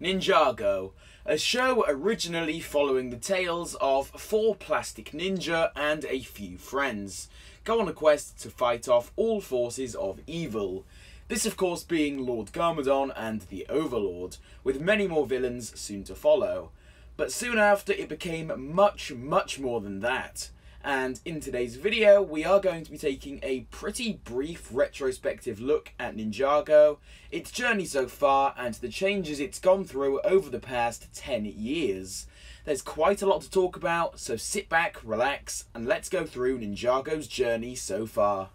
Ninjago, a show originally following the tales of 4 plastic ninja and a few friends go on a quest to fight off all forces of evil. This of course being Lord Garmadon and the Overlord, with many more villains soon to follow. But soon after it became much more than that. And in today's video we are going to be taking a pretty brief retrospective look at Ninjago, its journey so far and the changes it's gone through over the past 10 years. There's quite a lot to talk about, so sit back, relax and let's go through Ninjago's journey so far.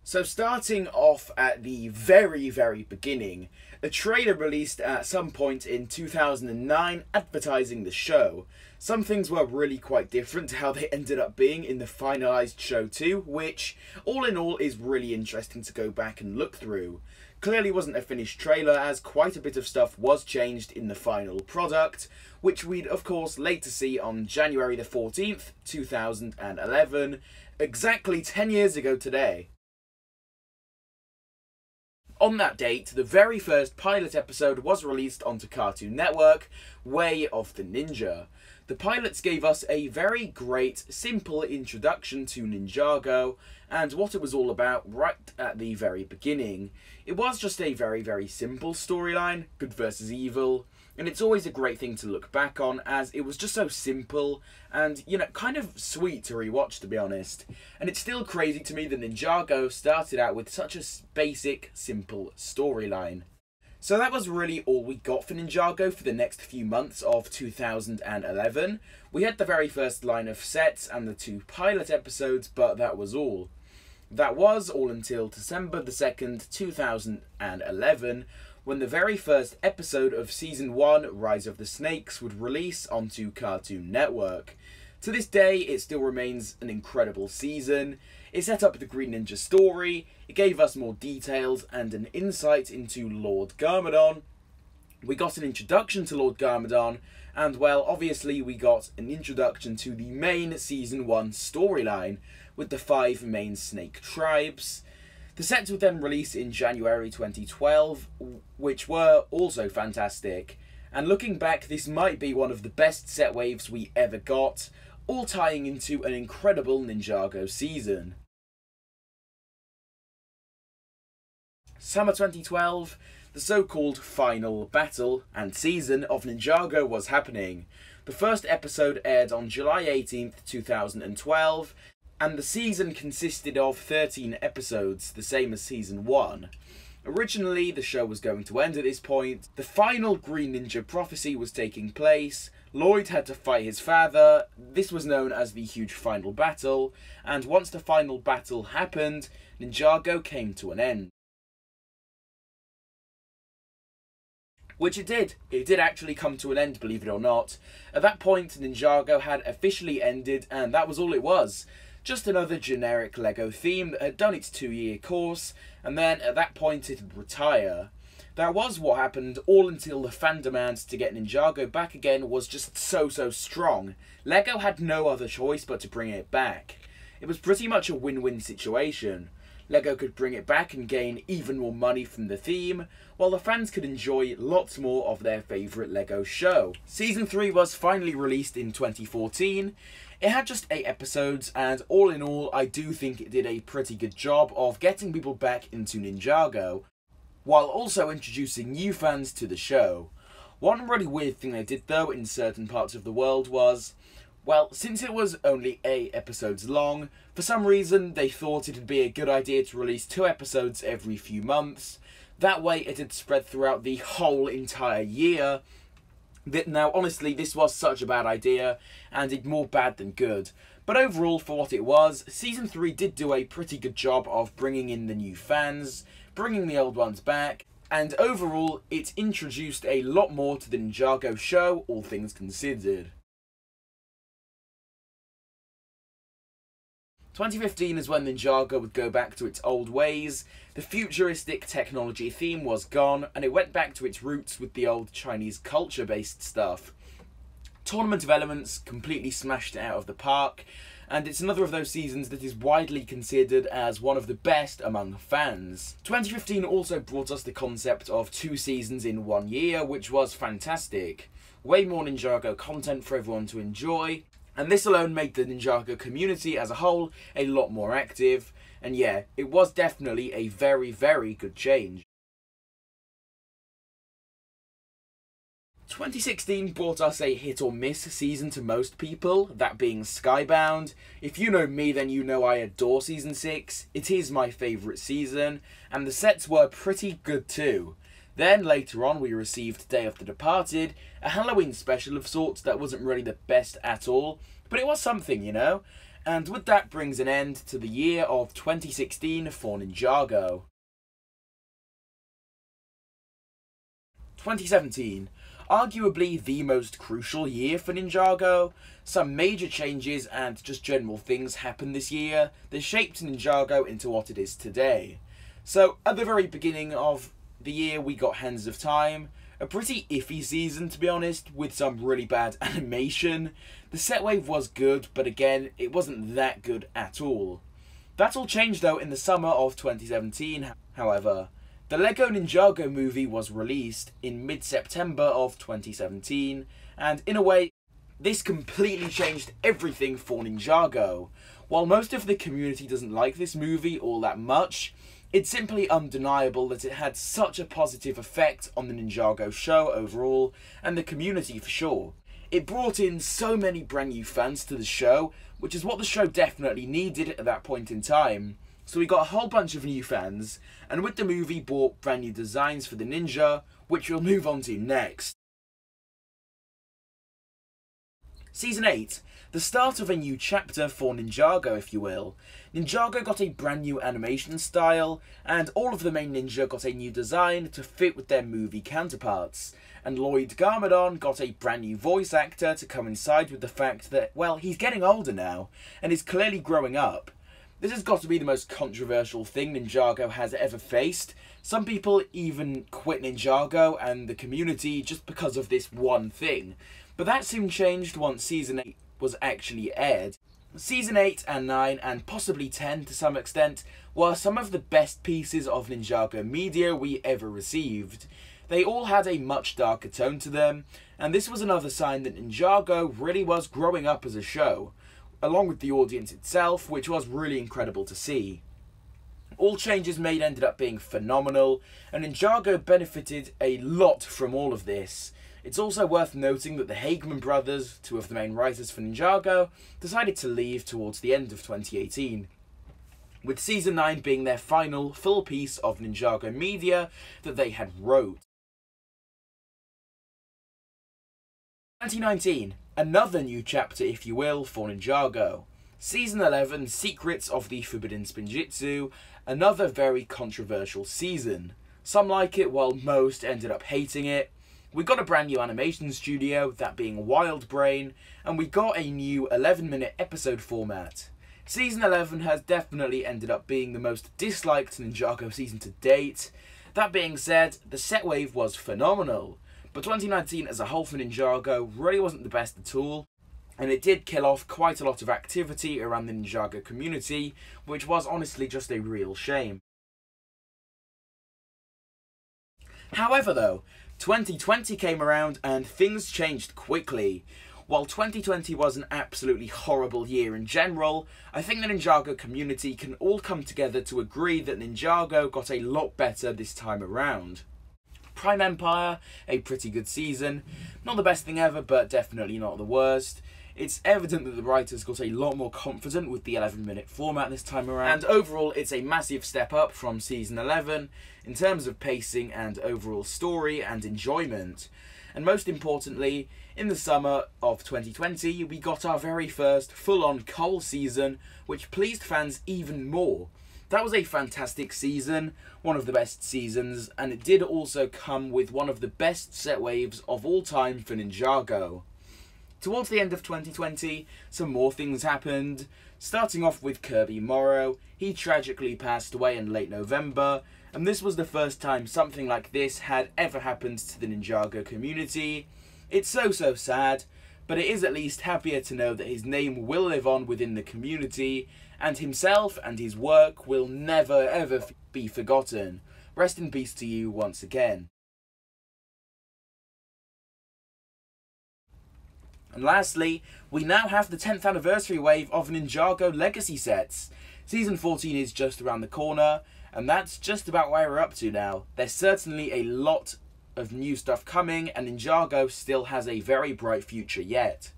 So starting off at the very beginning, a trailer released at some point in 2009 advertising the show. Some things were really quite different to how they ended up being in the finalised show too, which all in all is really interesting to go back and look through. Clearly wasn't a finished trailer as quite a bit of stuff was changed in the final product, which we'd of course later see on January the 14th, 2011, exactly 10 years ago today. On that date, the very first pilot episode was released onto Cartoon Network, Way of the Ninja. The pilots gave us a very great, simple introduction to Ninjago and what it was all about right at the very beginning. It was just a very simple storyline, good versus evil, and it's always a great thing to look back on as it was just so simple and, you know, kind of sweet to rewatch, to be honest. And it's still crazy to me that Ninjago started out with such a basic, simple storyline. So that was really all we got for Ninjago for the next few months of 2011. We had the very first line of sets and the 2 pilot episodes, but that was all. That was all until December the 2nd, 2011, when the very first episode of Season 1, Rise of the Snakes, would release onto Cartoon Network. To this day, it still remains an incredible season. It set up the Green Ninja story, it gave us more details and an insight into Lord Garmadon. We got an introduction to Lord Garmadon, and well, obviously we got an introduction to the main Season 1 storyline, with the 5 main snake tribes. The sets would then release in January 2012, which were also fantastic. And looking back, this might be one of the best set waves we ever got, all tying into an incredible Ninjago season. Summer 2012, the so-called final battle and season of Ninjago was happening. The first episode aired on July 18th, 2012, and the season consisted of 13 episodes, the same as Season 1. Originally, the show was going to end at this point. The final Green Ninja prophecy was taking place. Lloyd had to fight his father. This was known as the huge final battle, and once the final battle happened, Ninjago came to an end. Which it did. It did actually come to an end, believe it or not. At that point, Ninjago had officially ended, and that was all it was. Just another generic LEGO theme that had done its 2-year course, and then at that point it would retire. That was what happened all until the fan demand to get Ninjago back again was just so strong. LEGO had no other choice but to bring it back. It was pretty much a win-win situation. LEGO could bring it back and gain even more money from the theme, while the fans could enjoy lots more of their favourite LEGO show. Season 3 was finally released in 2014. It had just 8 episodes, and all in all, I do think it did a pretty good job of getting people back into Ninjago, while also introducing new fans to the show. One really weird thing they did though in certain parts of the world was, well, since it was only 8 episodes long, for some reason they thought it'd be a good idea to release 2 episodes every few months. That way it'd spread throughout the whole entire year. Now, honestly, this was such a bad idea, and did more bad than good. But overall, for what it was, Season 3 did do a pretty good job of bringing in the new fans, bringing the old ones back, and overall, it introduced a lot more to the Ninjago show, all things considered. 2015 is when Ninjago would go back to its old ways. The futuristic technology theme was gone, and it went back to its roots with the old Chinese culture-based stuff. Tournament of Elements completely smashed it out of the park, and it's another of those seasons that is widely considered as one of the best among fans. 2015 also brought us the concept of 2 seasons in 1 year, which was fantastic. Way more Ninjago content for everyone to enjoy, and this alone made the Ninjago community as a whole a lot more active, and yeah, it was definitely a very, very good change. 2016 brought us a hit or miss season to most people, that being Skybound. If you know me, then you know I adore Season 6, it is my favourite season, and the sets were pretty good too. Then later on we received Day of the Departed, a Halloween special of sorts that wasn't really the best at all, but it was something, you know? And with that brings an end to the year of 2016 for Ninjago. 2017. Arguably the most crucial year for Ninjago. Some major changes and just general things happened this year that shaped Ninjago into what it is today. So at the very beginning of the year we got Hands of Time, a pretty iffy season to be honest, with some really bad animation. The set wave was good, but again, it wasn't that good at all. That all changed though in the summer of 2017, however. The LEGO Ninjago movie was released in mid-September of 2017, and in a way, this completely changed everything for Ninjago. While most of the community doesn't like this movie all that much, it's simply undeniable that it had such a positive effect on the Ninjago show overall, and the community for sure. It brought in so many brand new fans to the show, which is what the show definitely needed at that point in time. So we got a whole bunch of new fans, and with the movie brought brand new designs for the ninja, which we'll move on to next. Season 8, the start of a new chapter for Ninjago, if you will. Ninjago got a brand new animation style, and all of the main ninja got a new design to fit with their movie counterparts. And Lloyd Garmadon got a brand new voice actor to coincide with the fact that, well, he's getting older now, and is clearly growing up. This has got to be the most controversial thing Ninjago has ever faced. Some people even quit Ninjago and the community just because of this one thing. But that soon changed once Season 8 was actually aired. Season 8 and 9, and possibly 10 to some extent, were some of the best pieces of Ninjago media we ever received. They all had a much darker tone to them, and this was another sign that Ninjago really was growing up as a show, along with the audience itself, which was really incredible to see. All changes made ended up being phenomenal, and Ninjago benefited a lot from all of this. It's also worth noting that the Hageman brothers, 2 of the main writers for Ninjago, decided to leave towards the end of 2018, with Season 9 being their final full piece of Ninjago media that they had wrote. 2019, another new chapter if you will for Ninjago. Season 11, Secrets of the Forbidden Spinjitzu, another very controversial season. Some like it while most ended up hating it. We got a brand new animation studio, that being Wild Brain, and we got a new 11-minute episode format. Season 11 has definitely ended up being the most disliked Ninjago season to date. That being said, the set wave was phenomenal, but 2019 as a whole for Ninjago really wasn't the best at all, and it did kill off quite a lot of activity around the Ninjago community, which was honestly just a real shame. However though, 2020 came around and things changed quickly. While 2020 was an absolutely horrible year in general, I think the Ninjago community can all come together to agree that Ninjago got a lot better this time around. Prime Empire, a pretty good season. Not the best thing ever, but definitely not the worst. It's evident that the writers got a lot more confident with the 11-minute format this time around, and overall it's a massive step up from Season 11 in terms of pacing and overall story and enjoyment. And most importantly, in the summer of 2020 we got our very first full-on Cole season, which pleased fans even more. That was a fantastic season, one of the best seasons, and it did also come with one of the best set waves of all time for Ninjago. Towards the end of 2020, some more things happened, starting off with Kirby Morrow. He tragically passed away in late November, and this was the first time something like this had ever happened to the Ninjago community. It's so sad, but it is at least happier to know that his name will live on within the community, and himself and his work will never ever be forgotten. Rest in peace to you once again. And lastly, we now have the 10th anniversary wave of Ninjago Legacy sets. Season 14 is just around the corner, and that's just about where we're up to now. There's certainly a lot of new stuff coming, and Ninjago still has a very bright future yet.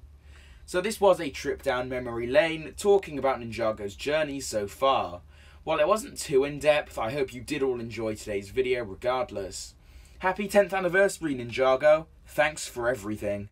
So this was a trip down memory lane, talking about Ninjago's journey so far. While it wasn't too in-depth, I hope you did all enjoy today's video regardless. Happy 10th anniversary, Ninjago. Thanks for everything.